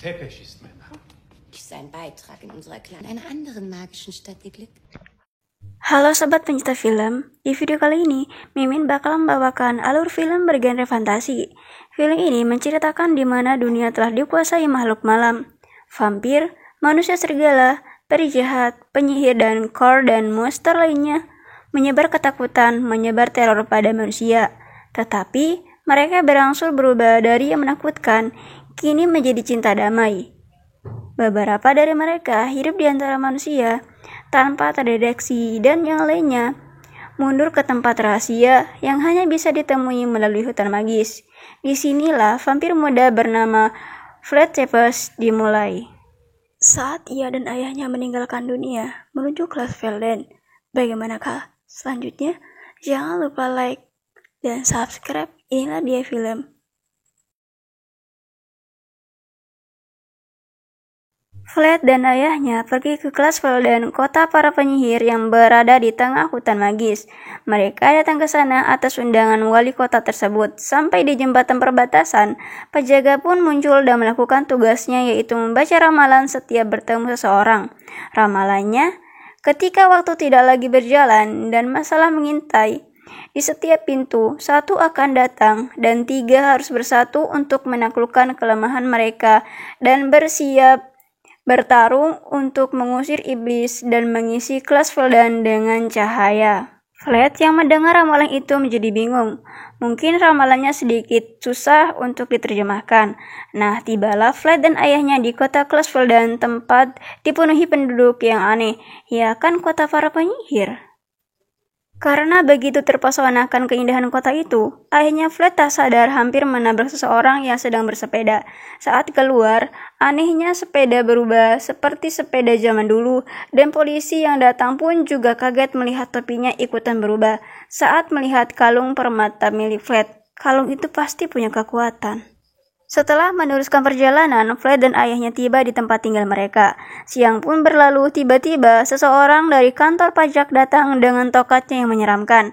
Ist ein Beitrag in unserer kleinen, einer anderen magischen Stadt geglückt. Halo sobat pencinta film, di video kali ini Mimin bakal membawakan alur film bergenre fantasi. Film ini menceritakan di mana dunia telah dikuasai makhluk malam, vampir, manusia serigala, peri jahat, penyihir dan core dan monster lainnya menyebar ketakutan, menyebar teror pada manusia. Tetapi mereka berangsur berubah dari yang menakutkan kini menjadi cinta damai. Beberapa dari mereka hidup di antara manusia tanpa terdeteksi dan yang lainnya mundur ke tempat rahasia yang hanya bisa ditemui melalui hutan magis. Disinilah vampir muda bernama Vlad Tepes dimulai. Saat ia dan ayahnya meninggalkan dunia menuju Glasvelden, bagaimanakah selanjutnya? Jangan lupa like dan subscribe. Inilah dia film. Vlad dan ayahnya pergi ke Glasvelden, kota para penyihir yang berada di tengah hutan magis. Mereka datang ke sana atas undangan wali kota tersebut. Sampai di jembatan perbatasan, penjaga pun muncul dan melakukan tugasnya, yaitu membaca ramalan setiap bertemu seseorang. Ramalannya, ketika waktu tidak lagi berjalan dan masalah mengintai, di setiap pintu, satu akan datang dan tiga harus bersatu untuk menaklukkan kelemahan mereka dan bersiap bertarung untuk mengusir iblis dan mengisi Glasvelden dengan cahaya. Vlad yang mendengar ramalan itu menjadi bingung. Mungkin ramalannya sedikit susah untuk diterjemahkan. Nah, tibalah Vlad dan ayahnya di kota Glasvelden, tempat dipenuhi penduduk yang aneh. Ya kan, kota para penyihir. Karena begitu terpesona akan keindahan kota itu, ayahnya Vlad tak sadar hampir menabrak seseorang yang sedang bersepeda. Saat keluar, anehnya sepeda berubah seperti sepeda zaman dulu, dan polisi yang datang pun juga kaget melihat topinya ikutan berubah. Saat melihat kalung permata milik Vlad, kalung itu pasti punya kekuatan. Setelah meneruskan perjalanan, Vlad dan ayahnya tiba di tempat tinggal mereka. Siang pun berlalu, tiba-tiba seseorang dari kantor pajak datang dengan tokatnya yang menyeramkan.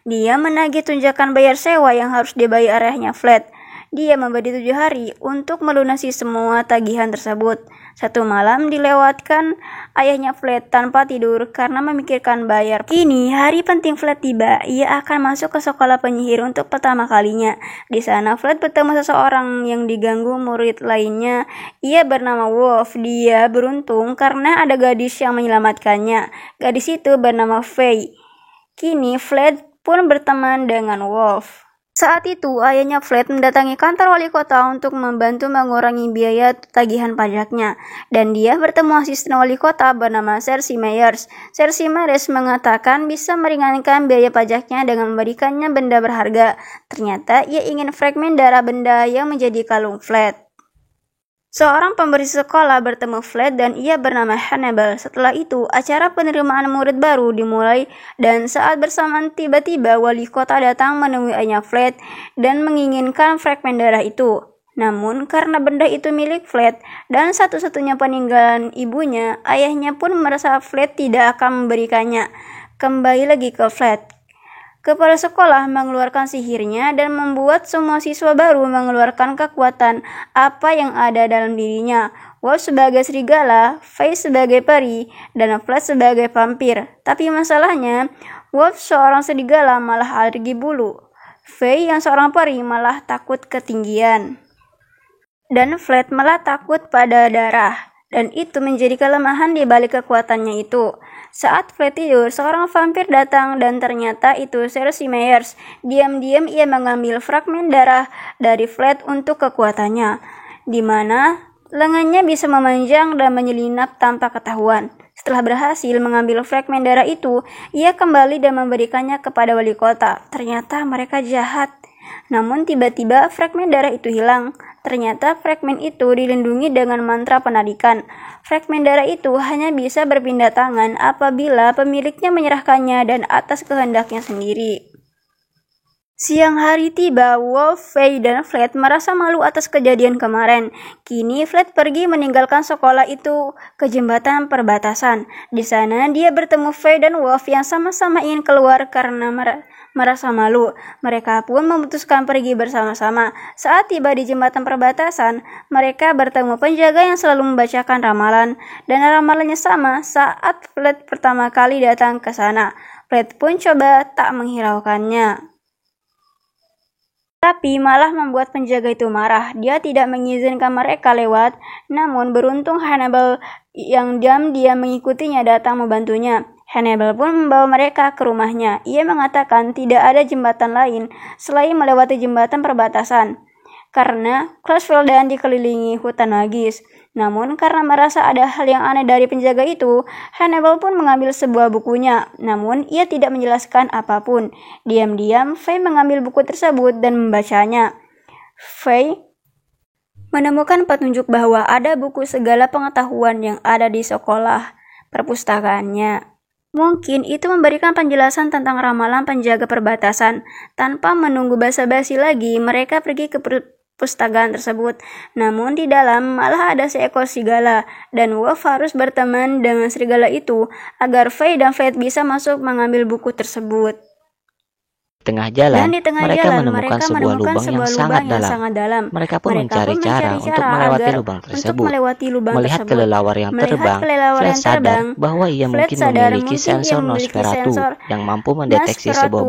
Dia menagih tunjakan bayar sewa yang harus dibayar ayahnya Vlad. Dia memberi 7 hari untuk melunasi semua tagihan tersebut. Satu malam dilewatkan ayahnya Vlad tanpa tidur karena memikirkan bayar. Kini hari penting Vlad tiba. Ia akan masuk ke sekolah penyihir untuk pertama kalinya. Di sana Vlad bertemu seseorang yang diganggu murid lainnya. Ia bernama Wolf. Dia beruntung karena ada gadis yang menyelamatkannya. Gadis itu bernama Faye. Kini Vlad pun berteman dengan Wolf. Saat itu, ayahnya Vlad mendatangi kantor wali kota untuk membantu mengurangi biaya tagihan pajaknya. Dan dia bertemu asisten wali kota bernama Cersei Myers. Cersei Myers mengatakan bisa meringankan biaya pajaknya dengan memberikannya benda berharga. Ternyata ia ingin fragmen darah benda yang menjadi kalung Vlad. Seorang pemberi sekolah bertemu Vlad dan ia bernama Hannibal. Setelah itu, acara penerimaan murid baru dimulai dan saat bersamaan tiba-tiba wali kota datang menemui ayahnya Vlad dan menginginkan fragmen darah itu. Namun karena benda itu milik Vlad dan satu-satunya peninggalan ibunya, ayahnya pun merasa Vlad tidak akan memberikannya. Kembali lagi ke Vlad. Kepala sekolah mengeluarkan sihirnya dan membuat semua siswa baru mengeluarkan kekuatan apa yang ada dalam dirinya. Wolf sebagai serigala, Faye sebagai peri, dan Vlad sebagai vampir. Tapi masalahnya, Wolf seorang serigala malah alergi bulu. Faye yang seorang peri malah takut ketinggian. Dan Vlad malah takut pada darah. Dan itu menjadi kelemahan di balik kekuatannya itu. Saat Vlad tidur, seorang vampir datang dan ternyata itu Cersei Myers. Diam-diam ia mengambil fragmen darah dari Vlad untuk kekuatannya, di mana lengannya bisa memanjang dan menyelinap tanpa ketahuan. Setelah berhasil mengambil fragmen darah itu, ia kembali dan memberikannya kepada wali kota. Ternyata mereka jahat. Namun tiba-tiba fragmen darah itu hilang. Ternyata fragmen itu dilindungi dengan mantra penarikan. Fragmen darah itu hanya bisa berpindah tangan apabila pemiliknya menyerahkannya dan atas kehendaknya sendiri. Siang hari tiba, Wolf, Faye, dan Vlad merasa malu atas kejadian kemarin. Kini Vlad pergi meninggalkan sekolah itu ke jembatan perbatasan. Di sana dia bertemu Faye dan Wolf yang sama-sama ingin keluar karena merasa malu. Mereka pun memutuskan pergi bersama-sama. Saat tiba di jembatan perbatasan, mereka bertemu penjaga yang selalu membacakan ramalan, dan ramalannya sama saat Fred pertama kali datang ke sana. Fred pun coba tak menghiraukannya, tapi malah membuat penjaga itu marah. Dia tidak mengizinkan mereka lewat, namun beruntung Hannibal yang diam-diam mengikutinya datang membantunya. Hannibal pun membawa mereka ke rumahnya. Ia mengatakan tidak ada jembatan lain selain melewati jembatan perbatasan, karena Clarksville dikelilingi hutan magis. Namun karena merasa ada hal yang aneh dari penjaga itu, Hannibal pun mengambil sebuah bukunya. Namun ia tidak menjelaskan apapun. Diam-diam Faye mengambil buku tersebut dan membacanya. Faye menemukan petunjuk bahwa ada buku segala pengetahuan yang ada di sekolah perpustakaannya. Mungkin itu memberikan penjelasan tentang ramalan penjaga perbatasan. Tanpa menunggu basa-basi lagi, mereka pergi ke perpustakaan tersebut. Namun di dalam malah ada seekor serigala, dan Wolf harus berteman dengan serigala itu agar Faye dan Fred bisa masuk mengambil buku tersebut. Tengah jalan, Dan di tengah mereka jalan, menemukan sebuah lubang yang sangat dalam. Mereka pun mencari cara untuk melewati lubang tersebut. Melihat kelelawar yang terbang, Fred sadar bahwa ia mungkin memiliki sensor Nosferatu yang mampu mendeteksi sebuah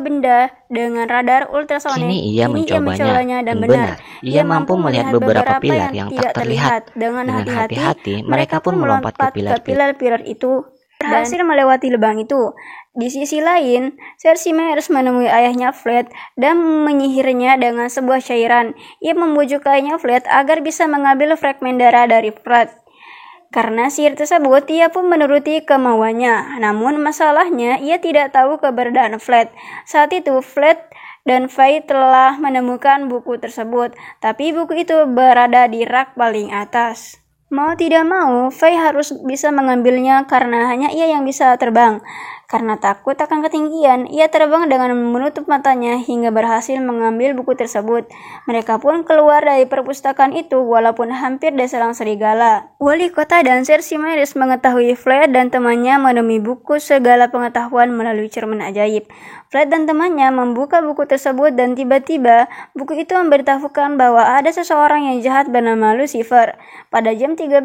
benda dengan radar ultrasonik. Kini ia mencobanya dan benar. Ia mampu melihat beberapa pilar yang tak terlihat. Dengan hati-hati, mereka pun melompat ke pilar-pilar itu, berhasil melewati lubang itu. Di sisi lain, Cersei Myers menemui ayahnya Fred dan menyihirnya dengan sebuah cairan. Ia membujuk ayahnya Fred agar bisa mengambil fragmen darah dari Fred. Karena sihir tersebut, ia pun menuruti kemauannya. Namun masalahnya, ia tidak tahu keberadaan Fred. Saat itu, Fred dan Faye telah menemukan buku tersebut, tapi buku itu berada di rak paling atas. Mau tidak mau, Faye harus bisa mengambilnya karena hanya ia yang bisa terbang. Karena takut akan ketinggian, ia terbang dengan menutup matanya hingga berhasil mengambil buku tersebut. Mereka pun keluar dari perpustakaan itu walaupun hampir diserang serigala. Wali kota dan Cersei Myers mengetahui Fred dan temannya menemui buku segala pengetahuan melalui cermin ajaib. Fred dan temannya membuka buku tersebut dan tiba-tiba buku itu memberitahukan bahwa ada seseorang yang jahat bernama Lucifer. Pada jam 13,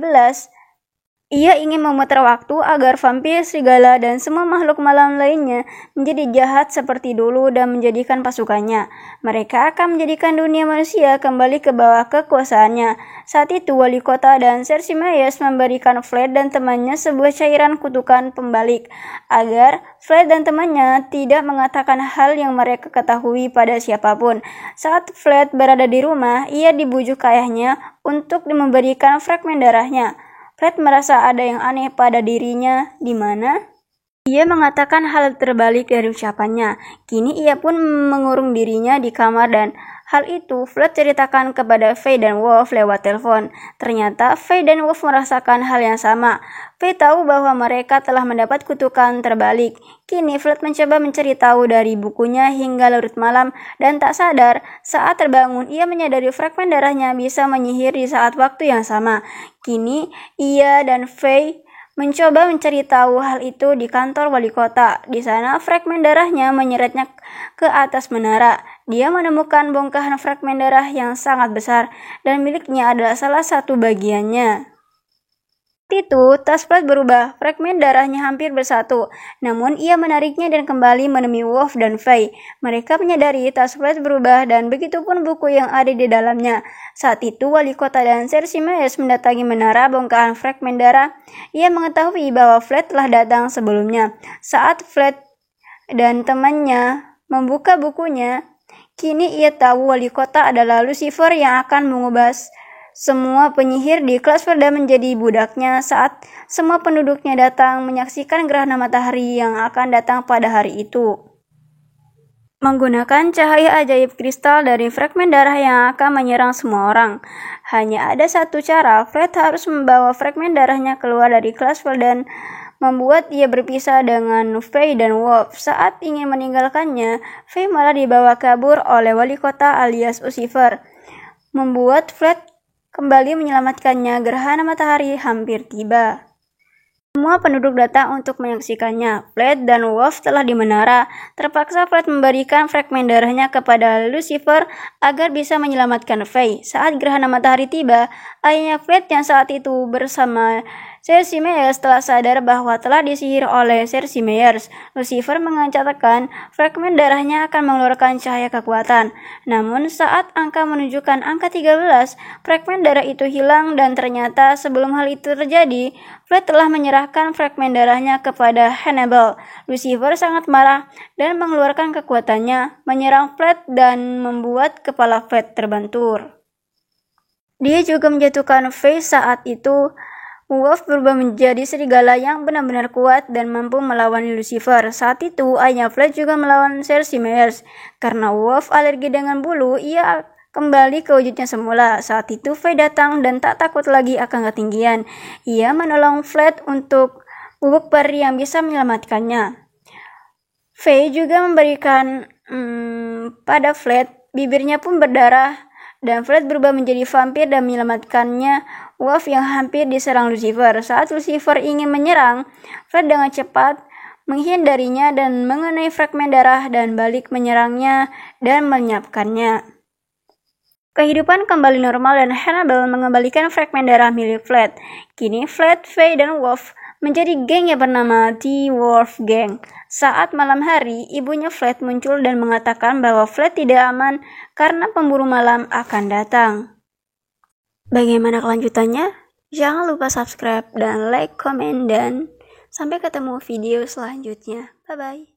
ia ingin memutar waktu agar vampir, serigala, dan semua makhluk malam lainnya menjadi jahat seperti dulu dan menjadikan pasukannya. Mereka akan menjadikan dunia manusia kembali ke bawah kekuasaannya. Saat itu, wali kota dan Cersei Myers memberikan Fred dan temannya sebuah cairan kutukan pembalik, agar Fred dan temannya tidak mengatakan hal yang mereka ketahui pada siapapun. Saat Fred berada di rumah, ia dibujuk ayahnya untuk memberikan fragmen darahnya. Fred merasa ada yang aneh pada dirinya, di mana ia mengatakan hal terbalik dari ucapannya. Kini ia pun mengurung dirinya di kamar dan hal itu Fred ceritakan kepada Faye dan Wolf lewat telepon. Ternyata Faye dan Wolf merasakan hal yang sama. Faye tahu bahwa mereka telah mendapat kutukan terbalik. Kini Fred mencoba mencari tahu dari bukunya hingga larut malam dan tak sadar saat terbangun ia menyadari fragmen darahnya bisa menyihir di saat waktu yang sama. Kini ia dan Faye mencoba mencari tahu hal itu di kantor wali kota. Di sana fragmen darahnya menyeretnya ke atas menara. Dia menemukan bongkahan fragmen darah yang sangat besar dan miliknya adalah salah satu bagiannya. Itu, tas Fred berubah, fragmen darahnya hampir bersatu. Namun ia menariknya dan kembali menemui Wolf dan Faye. Mereka menyadari tas Fred berubah dan begitupun buku yang ada di dalamnya. Saat itu wali kota dan Cersei Myers mendatangi menara bongkahan fragmen darah. Ia mengetahui bahwa Fred telah datang sebelumnya. Saat Fred dan temannya membuka bukunya, kini ia tahu wali kota adalah Lucifer yang akan mengubah semua penyihir di Clarksville menjadi budaknya saat semua penduduknya datang menyaksikan gerhana matahari yang akan datang pada hari itu. Menggunakan cahaya ajaib kristal dari fragmen darah yang akan menyerang semua orang. Hanya ada satu cara, Fred harus membawa fragmen darahnya keluar dari Clarksville dan membuat ia berpisah dengan Faye dan Wolf. Saat ingin meninggalkannya, Faye malah dibawa kabur oleh wali kota alias Lucifer, membuat Fred kembali menyelamatkannya. Gerhana matahari hampir tiba. Semua penduduk datang untuk menyaksikannya. Flat dan Wolf telah di menara. Terpaksa Flat memberikan fragmen darahnya kepada Lucifer agar bisa menyelamatkan Faye. Saat gerhana matahari tiba, ayahnya Flat yang saat itu bersama Cersei Myers telah sadar bahwa telah disihir oleh Cersei Myers. Lucifer mengatakan fragmen darahnya akan mengeluarkan cahaya kekuatan. Namun saat angka menunjukkan angka 13, fragmen darah itu hilang dan ternyata sebelum hal itu terjadi, Flat telah menyerahkan fragmen darahnya kepada Hannibal. Lucifer sangat marah dan mengeluarkan kekuatannya, menyerang Flat dan membuat kepala Flat terbentur. Dia juga menjatuhkan Faye. Saat itu Wolf berubah menjadi serigala yang benar-benar kuat dan mampu melawan Lucifer. Saat itu, ayahnya Flat juga melawan Cersei Myers. Karena Wolf alergi dengan bulu, ia kembali ke wujudnya semula. Saat itu, Faye datang dan tak takut lagi akan ketinggian. Ia menolong Flat untuk bubuk peri yang bisa menyelamatkannya. Faye juga memberikan pada Flat, bibirnya pun berdarah, dan Flat berubah menjadi vampir dan menyelamatkannya Wolf yang hampir diserang Lucifer. Saat Lucifer ingin menyerang, Flat dengan cepat menghindarinya dan mengenai fragmen darah dan balik menyerangnya dan melenyapkannya. Kehidupan kembali normal dan Hannibal mengembalikan fragmen darah milik Flat. Kini Flat, Faye, dan Wolf menjadi geng yang bernama The Wolf Gang. Saat malam hari, ibunya Flat muncul dan mengatakan bahwa Flat tidak aman karena pemburu malam akan datang. Bagaimana kelanjutannya? Jangan lupa subscribe dan like, komen, dan sampai ketemu video selanjutnya. Bye-bye.